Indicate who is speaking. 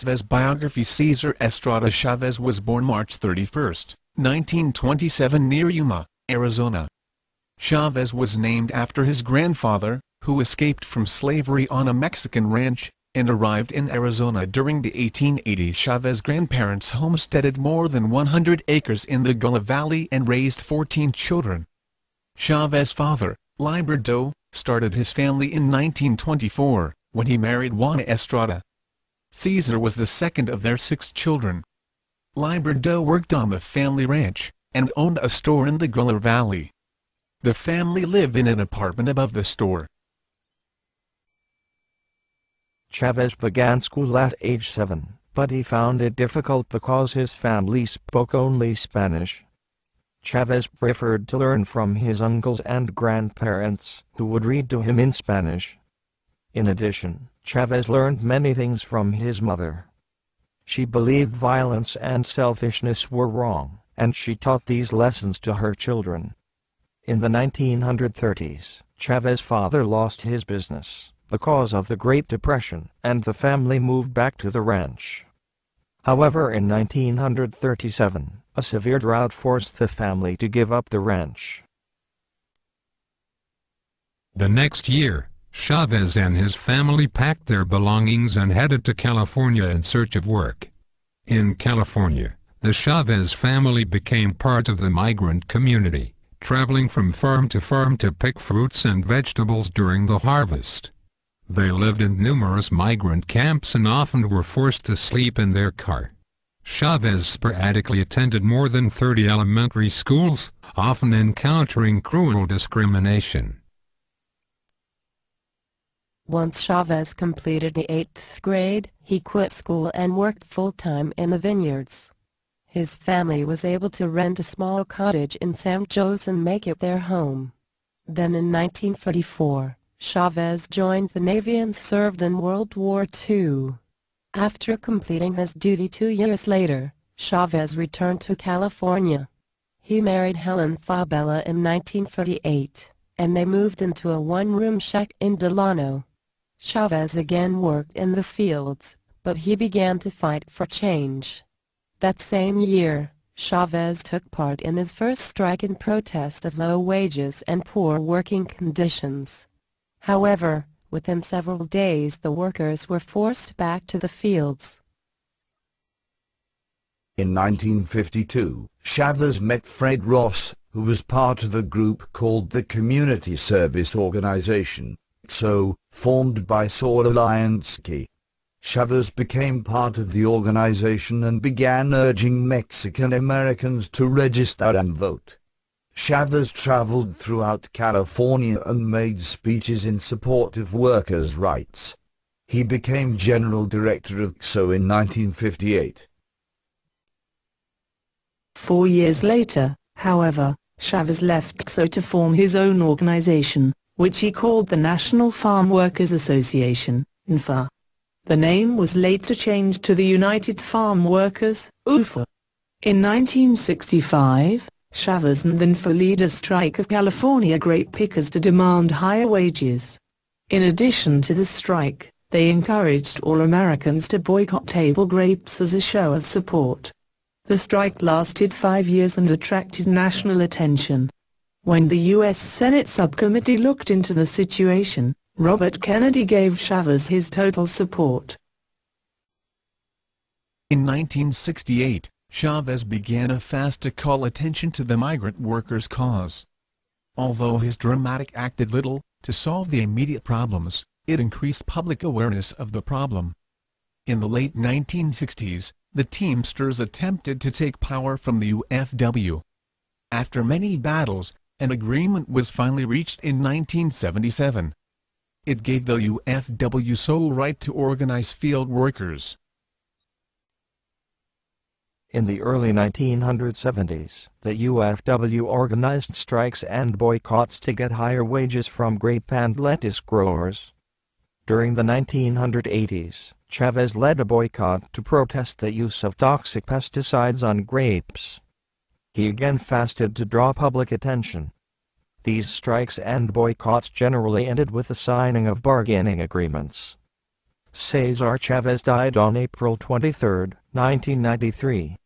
Speaker 1: Chavez Biography. Cesar Estrada Chavez was born March 31, 1927 near Yuma, Arizona. Chavez was named after his grandfather, who escaped from slavery on a Mexican ranch, and arrived in Arizona during the 1880s. Chavez grandparents homesteaded more than 100 acres in the Gila Valley and raised 14 children. Chavez's father, Librado, started his family in 1924, when he married Juana Estrada. Cesar was the second of their 6 children. Librado worked on the family ranch, and owned a store in the Gila Valley. The family lived in an apartment above the store.
Speaker 2: Chavez began school at age 7, but he found it difficult because his family spoke only Spanish. Chavez preferred to learn from his uncles and grandparents, who would read to him in Spanish. In addition, Chavez learned many things from his mother. She believed violence and selfishness were wrong, and she taught these lessons to her children. In the 1930s, Chavez's father lost his business because of the Great Depression, and the family moved back to the ranch. However, in 1937, a severe drought forced the family to give up the ranch.
Speaker 3: The next year, Chavez and his family packed their belongings and headed to California in search of work. In California, the Chavez family became part of the migrant community, traveling from farm to pick fruits and vegetables during the harvest. They lived in numerous migrant camps and often were forced to sleep in their car. Chavez sporadically attended more than 30 elementary schools, often encountering cruel discrimination.
Speaker 4: Once Chavez completed the 8th grade, he quit school and worked full-time in the vineyards. His family was able to rent a small cottage in San Jose and make it their home. Then in 1944, Chavez joined the Navy and served in World War II. After completing his duty 2 years later, Chavez returned to California. He married Helen Fabella in 1948, and they moved into a one-room shack in Delano. Chavez again worked in the fields, but he began to fight for change. That same year, Chavez took part in his first strike in protest of low wages and poor working conditions. However, within several days the workers were forced back to the fields.
Speaker 5: In 1952, Chavez met Fred Ross, who was part of a group called the Community Service Organization, formed by Saul Aliansky. Chavez became part of the organization and began urging Mexican Americans to register and vote. Chavez traveled throughout California and made speeches in support of workers' rights. He became General Director of XO in 1958.
Speaker 6: 4 years later, however, Chavez left XO to form his own organization, which he called the National Farm Workers Association, NFA. The name was later changed to the United Farm Workers, UFA. In 1965, Chavez and the NFA led a strike of California grape pickers to demand higher wages. In addition to the strike, they encouraged all Americans to boycott table grapes as a show of support. The strike lasted 5 years and attracted national attention. When the U.S. Senate subcommittee looked into the situation, Robert Kennedy gave Chavez his total support.
Speaker 1: In 1968, Chavez began a fast to call attention to the migrant workers' cause. Although his dramatic act did little to solve the immediate problems, it increased public awareness of the problem. In the late 1960s, the Teamsters attempted to take power from the UFW. After many battles, an agreement was finally reached in 1977. It gave the UFW sole right to organize field workers.
Speaker 2: In the early 1970s, the UFW organized strikes and boycotts to get higher wages from grape and lettuce growers. During the 1980s, Chavez led a boycott to protest the use of toxic pesticides on grapes. He again fasted to draw public attention. These strikes and boycotts generally ended with the signing of bargaining agreements. Cesar Chavez died on April 23, 1993.